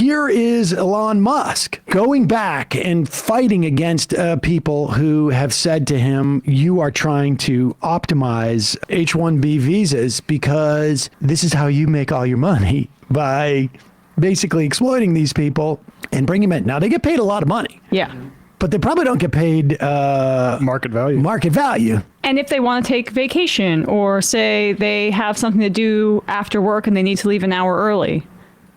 here is Elon Musk going back and fighting against people who have said to him, you are trying to optimize H-1B visas because this is how you make all your money, by basically exploiting these people and bringing them in. Now, they get paid a lot of money. Yeah. But they probably don't get paid market value. Market value. And if they want to take vacation, or say they have something to do after work and they need to leave an hour early,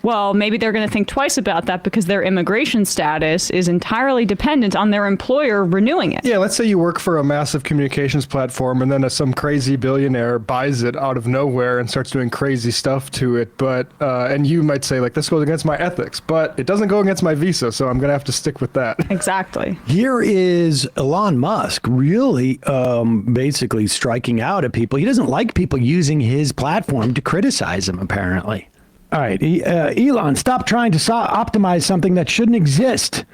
well, maybe they're going to think twice about that because their immigration status is entirely dependent on their employer renewing it. Yeah, let's say you work for a massive communications platform and then some crazy billionaire buys it out of nowhere and starts doing crazy stuff to it. But and you might say, like, this goes against my ethics, but it doesn't go against my visa, so I'm going to have to stick with that. Exactly. Here is Elon Musk really basically striking out at people. He doesn't like people using his platform to criticize him, apparently. All right, Elon, stop trying to optimize something that shouldn't exist.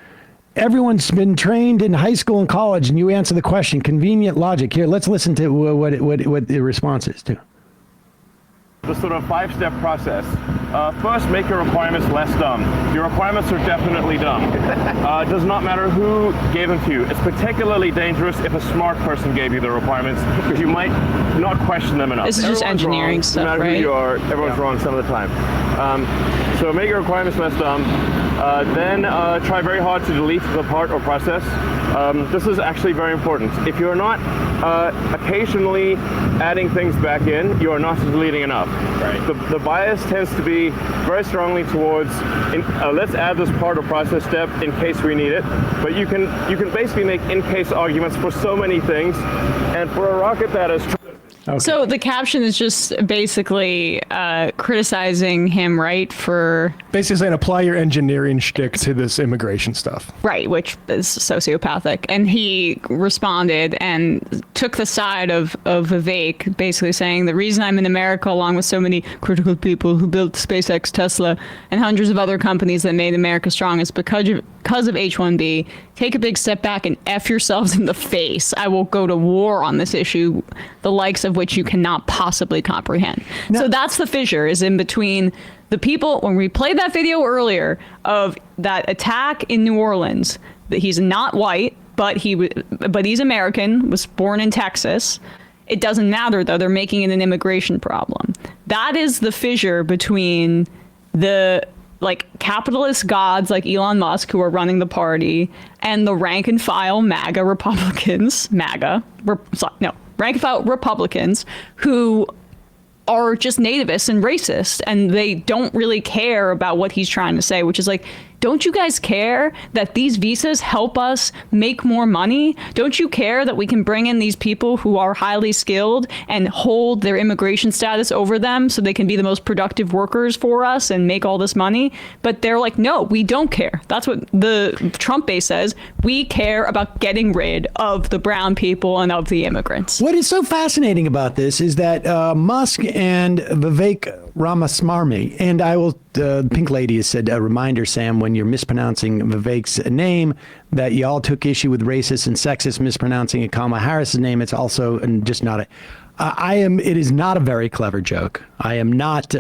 Everyone's been trained in high school and college, and you answer the question. Convenient logic. Here, let's listen to what the response is to. The sort of 5-step process. First, make your requirements less dumb. Your requirements are definitely dumb. It does not matter who gave them to you. It's particularly dangerous if a smart person gave you the requirements, because you might not question them enough. This is just engineering stuff, no matter right? who you are, everyone's wrong some of the time. So make your requirements less dumb. Then try very hard to delete the part or process. This is actually very important. If you're not occasionally adding things back in, you are not deleting enough. Right. The bias tends to be very strongly towards let's add this part or process step in case we need it. But you can basically make in-case arguments for so many things, and for a rocket that is. Okay. So the caption is just basically criticizing him, right? For basically saying apply your engineering shtick to this immigration stuff. Right, which is sociopathic. And he responded and took the side of Vivek, basically saying the reason I'm in America along with so many critical people who built SpaceX, Tesla, and hundreds of other companies that made America strong is because of H-1B. Take a big step back and F yourselves in the face. I will go to war on this issue, the likes of which you cannot possibly comprehend. No. So that's the fissure, is in between the people. When we played that video earlier of that attack in New Orleans, that he's not white, but he's American, was born in Texas. It doesn't matter, though. They're making it an immigration problem. That is the fissure between the capitalist gods like Elon Musk, who are running the party, and the rank and file MAGA Republicans, rank and file Republicans, who are just nativists and racist, and they don't really care about what he's trying to say, which is like, don't you guys care that these visas help us make more money? Don't you care that we can bring in these people who are highly skilled and hold their immigration status over them so they can be the most productive workers for us and make all this money? But they're like, no, we don't care. That's what the Trump base says. We care about getting rid of the brown people and of the immigrants. What is so fascinating about this is that Musk and Vivek Ramaswamy, and I will, the Pink Lady has said, a reminder, Sam, when you're mispronouncing Vivek's name, that y'all took issue with racist and sexist mispronouncing Kamala Harris's name. It's also just not a, it is not a very clever joke. I am not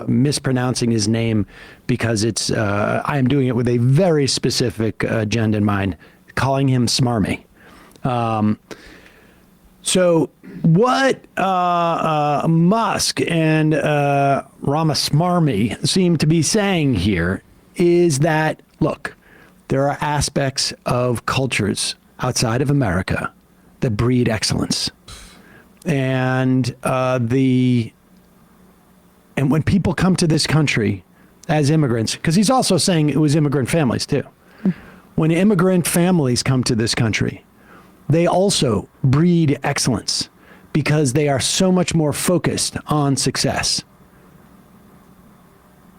mispronouncing his name because it's, I am doing it with a very specific agenda in mind, calling him smarmy. So what Musk and Ramaswamy seem to be saying here is that, look, there are aspects of cultures outside of America that breed excellence. And when people come to this country as immigrants, because he's also saying it was immigrant families too. When immigrant families come to this country, they also breed excellence because they are so much more focused on success.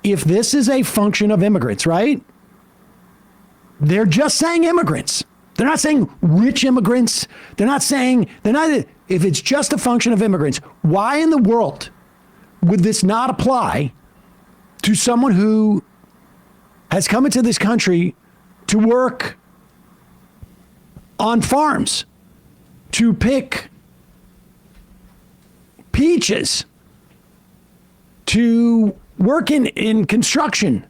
If this is a function of immigrants, right? They're just saying immigrants. They're not saying rich immigrants. If it's just a function of immigrants, why in the world would this not apply to someone who has come into this country to work on farms, to pick peaches, to work in construction,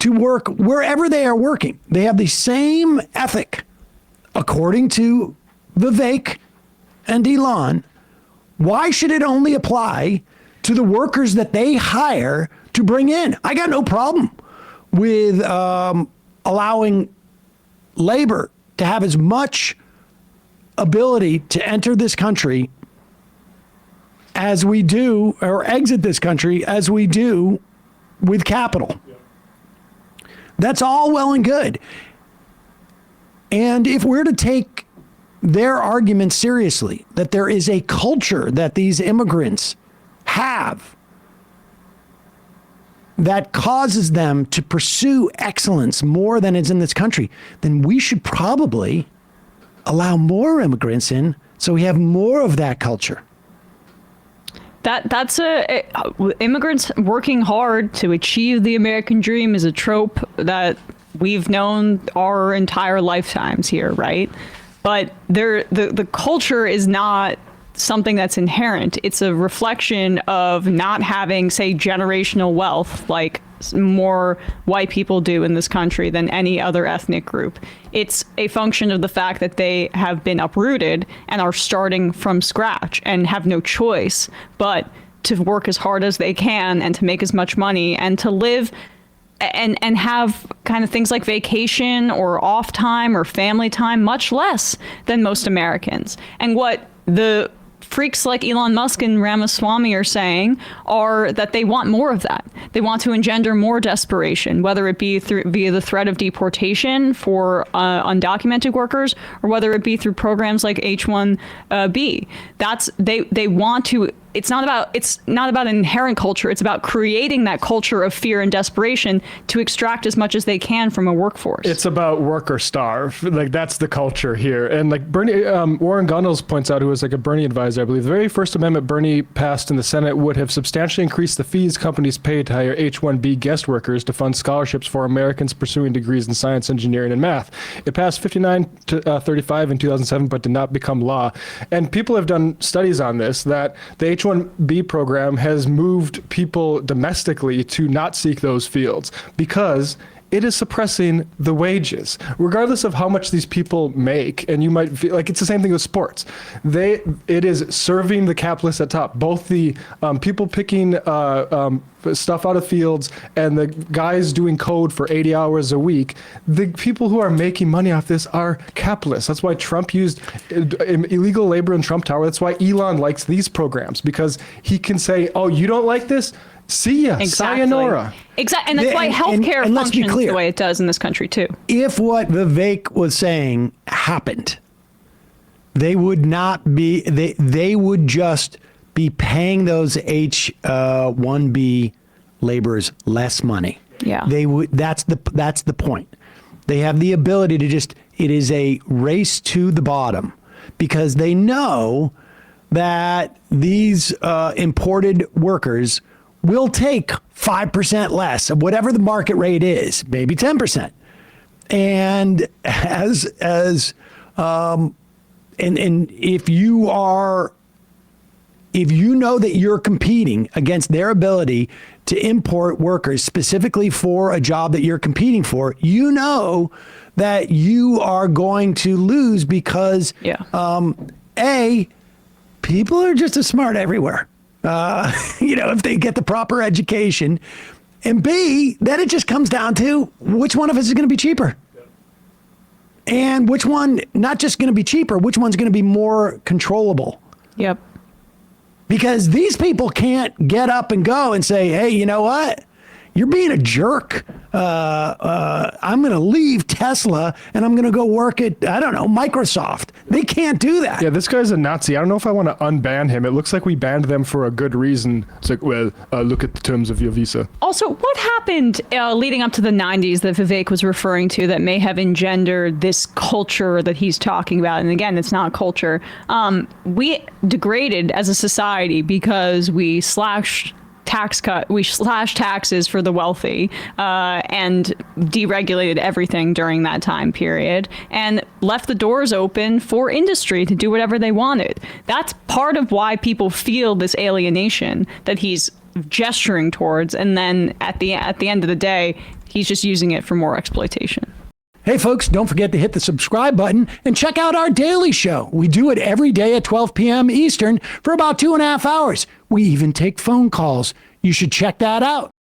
to work wherever they are working. They have the same ethic, according to Vivek and Elon. Why should it only apply to the workers that they hire to bring in? I got no problem with allowing labor to have as much ability to enter this country as we do, or exit this country as we do with capital. That's all well and good. And if we're to take their argument seriously, that there is a culture that these immigrants have that causes them to pursue excellence more than is in this country, then we should probably allow more immigrants in so we have more of that culture. That's immigrants working hard to achieve the American dream is a trope that we've known our entire lifetimes here, right? But the culture is not something that's inherent. It's a reflection of not having, say, generational wealth like more white people do in this country than any other ethnic group. It's a function of the fact that they have been uprooted and are starting from scratch and have no choice but to work as hard as they can and to make as much money and to live and have kind of things like vacation or off time or family time much less than most Americans. And what the freaks like Elon Musk and Ramaswamy are saying are that they want more of that. They want to engender more desperation, whether it be via the threat of deportation for undocumented workers, or whether it be through programs like H-1B. They want to. It's not about inherent culture. It's about creating that culture of fear and desperation to extract as much as they can from a workforce. It's about work or starve. Like, that's the culture here. And like Bernie, Warren Gunnels points out, who was like a Bernie advisor, I believe, the very first amendment Bernie passed in the Senate would have substantially increased the fees companies pay to hire H-1B guest workers to fund scholarships for Americans pursuing degrees in science, engineering, and math. It passed 59 to 35 in 2007, but did not become law. And people have done studies on this, that the H-1B program has moved people domestically to not seek those fields because it is suppressing the wages, regardless of how much these people make. And you might feel like it's the same thing with sports. It is serving the capitalists at top, both the people picking stuff out of fields and the guys doing code for 80 hours a week. The people who are making money off this are capitalists. That's why Trump used illegal labor in Trump Tower. That's why Elon likes these programs, because he can say, oh, you don't like this? See ya, sayonara. Exactly, and that's why healthcare functions the way it does in this country too. If what Vivek was saying happened, they would not be. They would just be paying those H-1B laborers less money. Yeah, they would. That's the point. They have the ability to just. It is a race to the bottom, because they know that these imported workers will take 5% less of whatever the market rate is, maybe 10%. And and if you know that you're competing against their ability to import workers specifically for a job that you're competing for, you know that you are going to lose because people are just as smart everywhere. If they get the proper education, and B, then it just comes down to which one of us is going to be cheaper. And which one, not just going to be cheaper, which one's going to be more controllable. Yep. Because these people can't get up and go and say, hey, you know what? You're being a jerk. I'm going to leave Tesla and I'm going to go work at, I don't know, Microsoft. They can't do that. Yeah, this guy's a Nazi. I don't know if I want to unban him. It looks like we banned them for a good reason. It's like, well, look at the terms of your visa. Also, what happened leading up to the 90s that Vivek was referring to that may have engendered this culture that he's talking about? And again, it's not culture. We degraded as a society because we slashed taxes for the wealthy and deregulated everything during that time period and left the doors open for industry to do whatever they wanted. That's part of why people feel this alienation that he's gesturing towards. And then at the end of the day, He's just using it for more exploitation. Hey, folks, don't forget to hit the subscribe button and check out our daily show. We do it every day at 12 p.m. Eastern for about 2.5 hours. We even take phone calls. You should check that out.